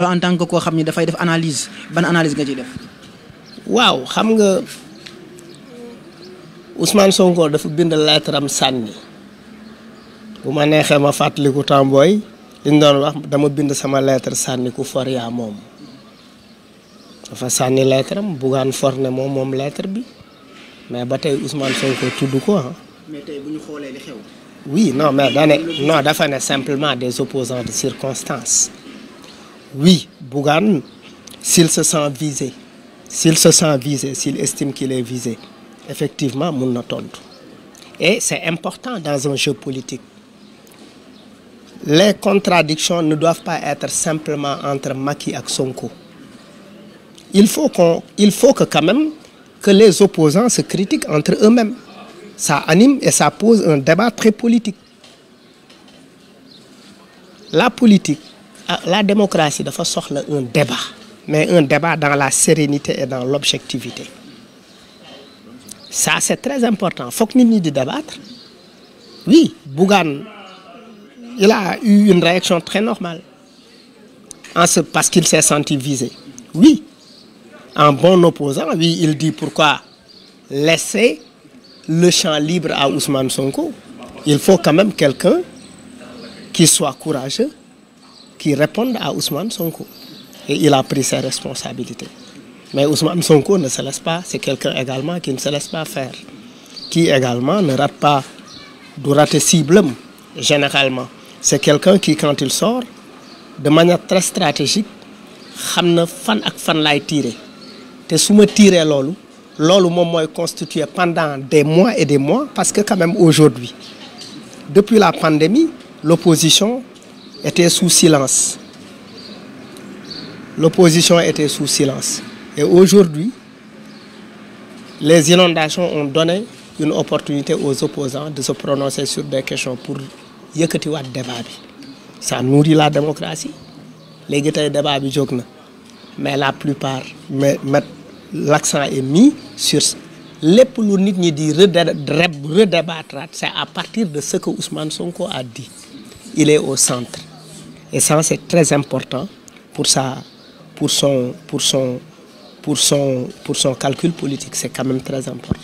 en tant que koo xam ni dafay def analyse ban analyse nga ciy def. waaw xam nga Ousmane Sonko dafa bind lettre am sànni bu ma neexee ma fàttaliku tambooy li ñu doon wax dama bind sama lettre sànni ku for yaa moom dafa sànni lettre am Bougane for ne moom lettre bi mais ba tey Ousmane Sonko tudd ko ah. mais tey bu ñu xoolee li xew. oui non mais dafa ne simplement des opposants de circonstance. Oui, Bougane, s'il se sent visé, s'il estime qu'il est visé, effectivement, mun na tontu. Et c'est important dans un jeu politique. Les contradictions ne doivent pas être simplement entre Macky et Sonko. Il faut que quand même que les opposants se critiquent entre eux-mêmes. Ça anime et ça pose un débat très politique. La politique, la démocratie dafa soxla un débat, mais un débat dans la sérénité et dans l'objectivité. Ça c'est très important. Faut que nit ñi di débattre. Oui, Bougane, il a eu une réaction très normale parce qu'il s'est senti visé. Oui, en bon opposant, oui, il dit pourquoi laisser le champ libre à Ousmane Sonko. Il faut quand même quelqu'un qui soit courageux, qui réponde à Ousmane Sonko. Et il a pris ses responsabilités. Mais Ousmane Sonko ne se laisse pas, c'est quelqu'un également qui ne se laisse pas faire. Qui également ne rate pas, du rater cible, généralement. C'est quelqu'un qui, quand il sort, de manière très stratégique, xam na fan ak fan laay tirer. Te su ma tirer loolu moom mooy constitué pendant des mois et des mois, parce que quand même aujourd'hui, depuis la pandémie, l'opposition était sous silence. L'opposition était sous silence. Et aujourd'hui, les inondations ont donné une opportunité aux opposants de se prononcer sur des questions pour yëkkatiwaat débat bi. Ça nourrit la démocratie. Léegi tey débat bi jóg na, mais la plupart l'accent est mis sur lépp lu nit ñi di redébattre. C'est à partir de ce que Ousmane Sonko a dit. Il est au centre. Et ça, c'est très important pour son calcul politique. C'est quand même très important.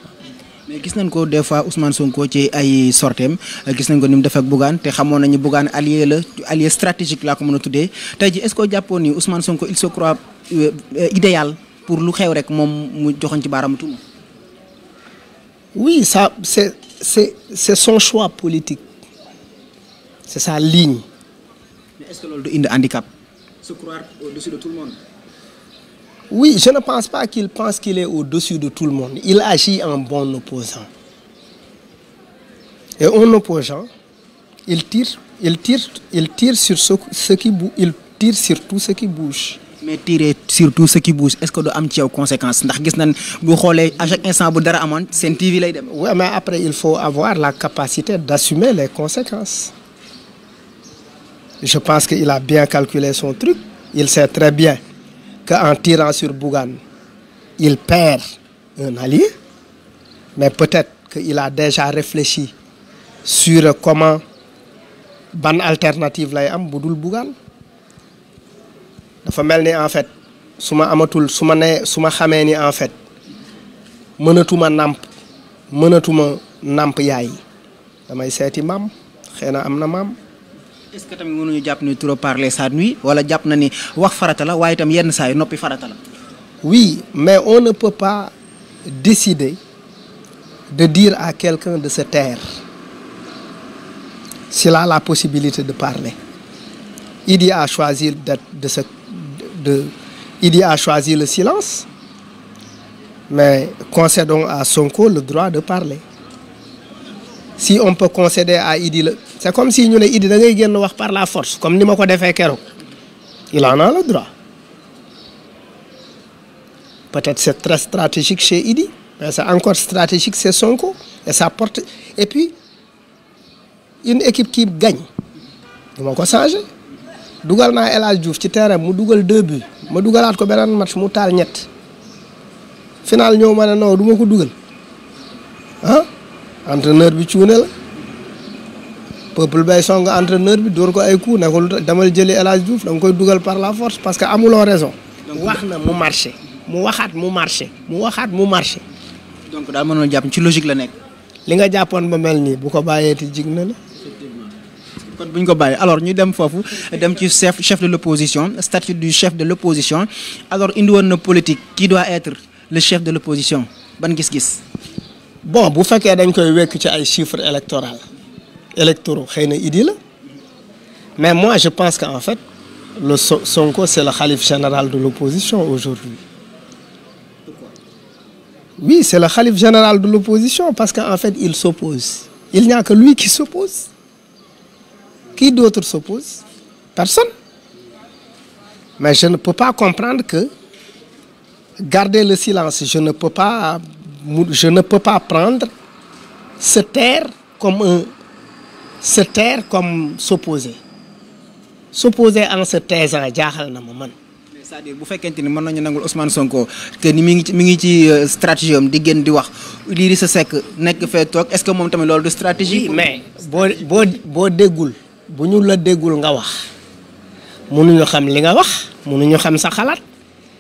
mais gis nañ ko des fois Ousmane Sonko ci ay sorteem gis nañ ko ni mu def ak Bougane te xamoon nañu Bougane allié stratégique laa ko mën a tuddee tey ji est-ce que jàppoon ni Ousmane Sonko il se croit idéal pour lu xew rek moom mu joxoon ci baaraamu tuuma. Oui, ça c'est son choix politique. C'est sa ligne. Mais est-ce que loolu du indi handicap? Se croire au-dessus de tout le monde? Oui, je ne pense pas qu'il pense qu'il est au-dessus de tout le monde. Il agit en bon opposant. Et en opposant, il tire sur ce qui bouge, il tire sur tout ce qui bouge. Mais tirer sur tout ce qui bouge, est-ce que du am ci yow conséquence ndax gis nañ bu xoolee à chaque instant bu dara amoon Sen TV lay dem. Oui, mais après il faut avoir la capacité d'assumer les conséquences. Je pense qu'il a bien calculé son truc. Il sait très bien qu'en tirant sur Bougane, il perd un allié. Mais peut-être qu'il a déjà réfléchi sur comment ban alternative lay am bu dul Bougane. Dafa mel ni en fait su ma xamee ni en fait mënatuma nàmp yaay damay seeti maam xëy na am na maam. Est-ce que tamit mënuñu jàpp ni trop parler ça nuit wala jàpp na ni wax farata la waaye itam yenn saa yi noppi farata la. Oui, mais on ne peut pas décider de dire à quelqu'un de se taire s'il a la possibilité de parler. Idi a choisi Idi a choisi le silence, mais concédons à Sonko le droit de parler. Si on peut concéder à Idi c'est comme si ñu ne Idi da ngay génn wax par la force comme ni ma ko defee keroog. Il en a le droit. Peut-être c'est très stratégique chez Idi, mais c'est encore stratégique chez Sonko et ça porte. Et puis une équipe qui gagne du ma ko changer. Dugal naa El Hadj Diouf ci terrain mu dugal 2 buts ma dugalaat ko beneen match mu taal 3 final ñëw ma ne non du ma ko dugal ah entraîneur bi cuune la peuple bay song entraîneur bi dóor ko ay coup ne ko demal jëli El Hadj Diouf da nga koy dugal par la force parce que amuloo raison. wax na mu marché mu waxaat mu marché mu waxaat mu marché. donc daal mënoon jàpp ci logique la nekk. li nga jàppoon ba mel nii bu ko bàyyeeti jig na la. kon bu ñu ko bàyyi alors ñu dem foofu dem ci chef de l'opposition statut du chef de l'opposition alors indi woon na politique qui doit être le chef de l'opposition ban gis-gis. bon bu fekkee dañ koy wekk ci ay chiffres électoraux xëy na idi la mais moi je pense qu'en fait le Sonko c'est le khalife général de l'opposition aujourd'hui. Oui, c'est le khalife général de l'opposition parce qu'en fait il s'oppose. Il n'y a que lui qui s'oppose. Qui d'autre s'oppose? Personne. Mais je ne peux pas comprendre que garder le silence, je ne peux pas prendre se taire comme s'opposer. S'opposer en se taisant jaaxal na ma man. c'est-à-dire bu fekkente ni mën nañu nangul Ousmane Sonko que ni mi ngi ci stratégie am di génn di wax Idrissa Seck nekk fee toog est-ce que moom tamit loolu de stratégie. Oui, mais boo déggul bu ñu la déggul nga wax mënuñu xam li nga wax mënuñu xam sa xalaat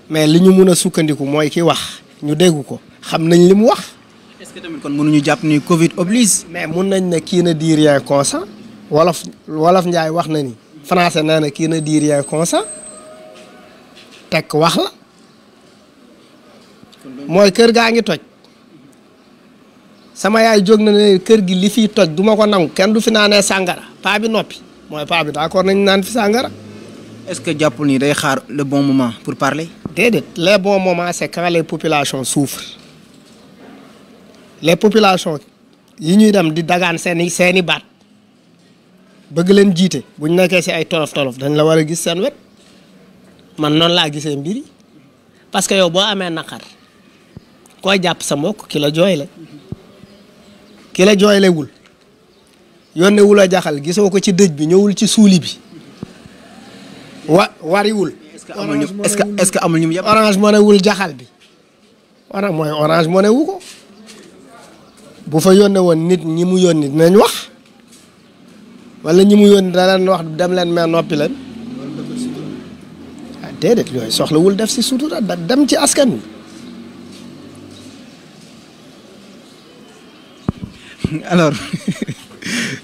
mais li ñu mën a sukkandiku mooy ki wax ñu dégg ko xam nañ li mu wax. est-ce que tamit kon mënuñu jàpp ni Covid oblige. mais mun nañ ne kii na dit rien consent wolof Njaay wax na ni français nee na kii na dit rien consent tekk wax la mooy kër gaa ngi toj sama yaay jóg na ne kër gi li fiy toj duma ko nangu kenn du fi naanee sàngara paa bi noppi mooy paa bi d'accord nañu naan fi sàngara. est-ce que jàppul ni day xaar le bon moment pour parler. déedéet les bons moments c'est quand les populations souffrent les populations yi ñuy dem di dagaan seeni baat bëgg leen jiite bu ñu nekkee ci ay tolof dañ la war a gis seen wet man noonu laa gisee mbir yi parce que yow boo amee naqar koy jàpp sa mbokk ki la jooyle wul yónnee wul a jaxal gisoo ko ci dëj bi ñëwul ci suuli bi wariwul. est-ce que amul ñu yëpp. Orange Money wul jaxal bi mooy Orange Money wu ko bu fa yónnee woon nit ñi mu yónni dinañ wax wala ñi mu yónni da leen wax dem leen mais noppi leen. déedéet yooyu soxlawul def ci sutura dem ci askan wi. alors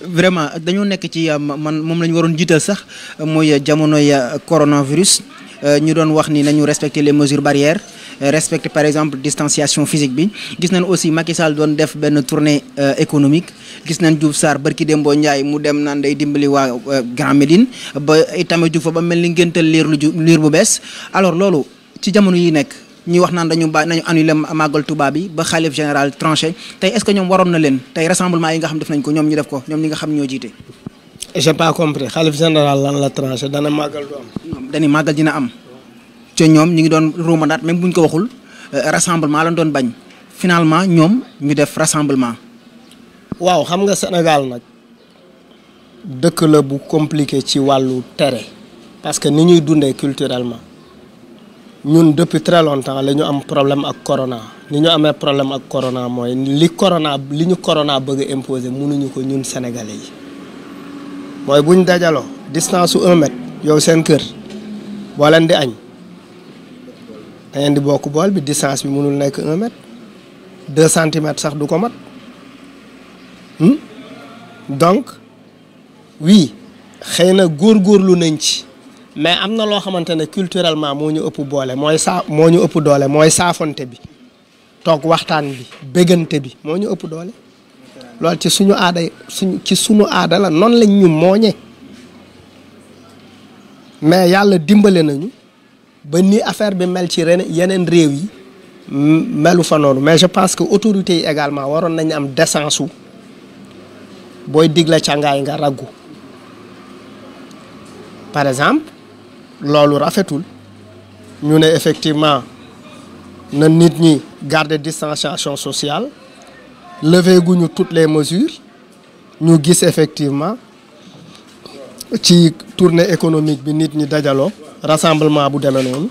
vraiment dañoo nekk ci man moom la ñu waroon jiital sax mooy jamonoy coronavirus ñu doon wax ni nañu respecter les mesures barrières respecter par exemple distanciation physique bi gis nañ aussi Macky Sall doon def benn tournée économique gis nañ Diouf Sarr barki Dembo Ndiaye mu dem naan day dimbali waa Grand Médine ba itamit Diouf fa ba mel ni ngéntal liir bu bees alors loolu ci jamono yi nekk ñuy wax naan nañu annuler màggal Touba bi ba xalif général tranché tey est-ce que ñoom waroon na leen tey rassemblement yi nga xam def nañ ko ñoom ñu def ko ñoom ñi nga xam ñoo jiite. j'ai pas compris xalif général lan la tranché dana màggal du am. dañuy màggal dina am te ñoom ñu ngi doon ruumandaat même bu ñu ko waxul rassemblement lañ doon bañ finalement ñoom ñu def rassemblement. waaw xam nga Sénégal nag dëkk la bu compliqué ci wàllu tere parce que ni ñuy dundee culturellement ñun depuis très longtemps la ñu am problème ak corona ni ñu amee problème ak corona mooy li ñu corona bëgg a imposer mënuñu ko ñun sénégalais yi mooy buñ dajaloo distance su 1 mètre yow seen kër boo leen di añ da ngeen di bokk bool bi distance bi mënul nekk 1 mètre 2 centimètres sax du ko mat donc oui xëy na góorgóorlu nañ ci mais am na loo xamante ne culturellement moo ñu ëpp doole mooy saafonte bi toog waxtaan bi béggante bi moo ñu ëpp doole loolu ci suñu aada la noonu lañ ñu mooñe mais yàlla dimbale nañu ba ni affaire bi mel ci yeneen réew yi melu fa noonu mais je pense que autorités yi également waroon nañu am décence su booy digle càngaay nga raggu par exemple loolu rafetul ñu ne effectivement na nit ñi garder distanciation sociale lever guñu toutes les mesures ñu gis effectivement ci tournée économique bi nit ñi dajaloo rassemblement bu demee noonu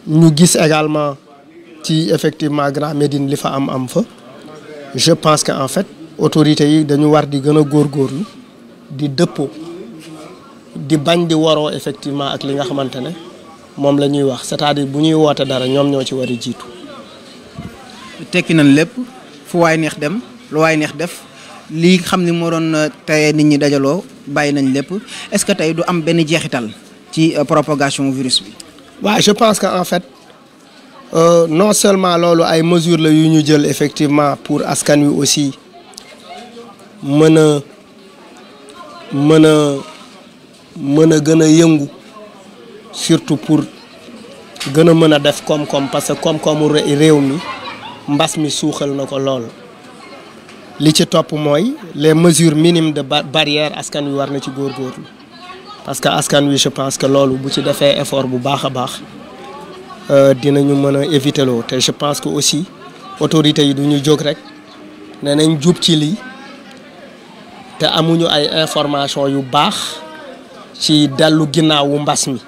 ñu gis également ci effectivement Grand Médine li fa am fa je pense que en fait autorités yi dañu war di gën a góorgóorlu di dëppoo di bañ di waroo effectivement ak li nga xamante ne moom la ñuy wax c'est-à-dire bu ñuy woote dara ñoom ñoo ci war a jiitu. tekki nañ lépp fu waay neex dem lu waay neex def lii xam ni moo doon teye nit ñi dajaloo bàyyi nañ lépp est-ce que tey du am benn jeexital ci propagation virus bi. waaw je pense que en fait non seulement loolu ay mesures la yu ñu jël effectivement pour askan wi aussi mën a gën a yëngu surtout pour gën a mën a def koom-koom parce que koom-koomu réew mi mbas mi suuxal na ko lool. li ci topp mooy les mesures minimes de barrière askan wi war na ci góorgóorlu parce que askan wi je pense que loolu bu ci defee effort bu baax a baax dinañu mën a éviter loo te je pense que aussi autorités yi du ñu jóg rek ne nañ jub ci lii te amuñu ay information yu baax ci dellu ginnaawu mbas mi.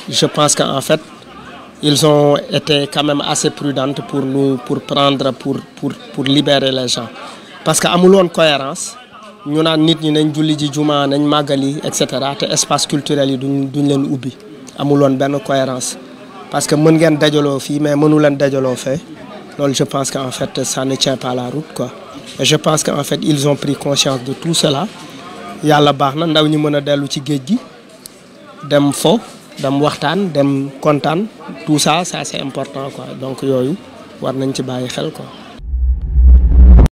Je pense qu'en fait ils ont été quand même assez prudentes pour prendre pour libérer les gens parce que amuloon cohérence ñu naan nit ñi nañ julli ji juma nañ màggali et cetera te espace culturel yi duñ leen ubbi amuloon benn cohérence parce que mën ngeen dajaloo fii mais mënu leen dajaloo fee loolu je pense qu'en fait ça ne tient pas la route quoi et je pense qu'en fait ils ont pris conscience de tout cela yàlla baax na ndaw ñi mën a dellu ci géej gi dem fo dem waxtaan dem kontaan tout ça c'est important quoi donc yooyu war nañ ci bàyyi xel quoi.